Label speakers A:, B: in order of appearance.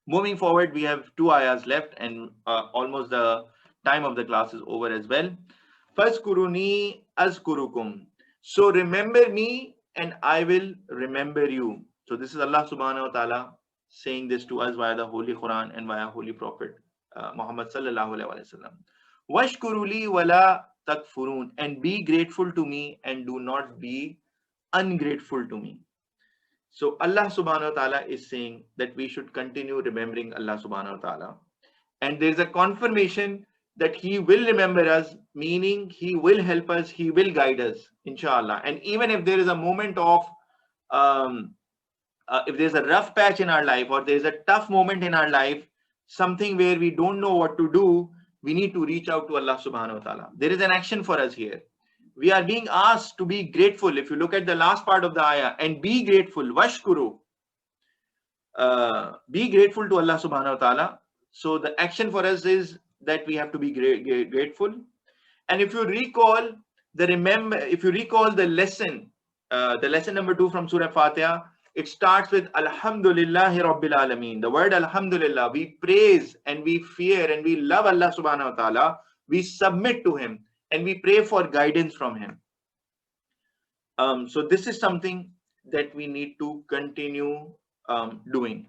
A: Moving forward, we have 2 ayahs left, and almost the time of the class is over as well. Fazkuruni azkurukum. So remember me and I will remember you. So this is Allah subhanahu wa ta'ala saying this to us via the Holy Quran and via Holy Prophet Muhammad sallallahu alaihi wasallam. Washkuruli wala takfurun, and be grateful to me and do not be ungrateful to me. So Allah subhanahu wa ta'ala is saying that we should continue remembering Allah subhanahu wa ta'ala. And there's a confirmation that He will remember us, meaning He will help us, He will guide us, inshallah. And even if there is a moment of, if there's a rough patch in our life, or there's a tough moment in our life, something where we don't know what to do, we need to reach out to Allah subhanahu wa ta'ala. There is an action for us here. We are being asked to be grateful. If you look at the last part of the ayah, and be grateful, washkuru, be grateful to Allah subhanahu wa ta'ala. So the action for us is that we have to be grateful. And if you recall the lesson number 2 from Surah Fatiha, it starts with Alhamdulillah Rabbil Alameen. The word Alhamdulillah, we praise and we fear and we love Allah subhanahu wa ta'ala. We submit to Him and we pray for guidance from Him. So this is something that we need to continue doing.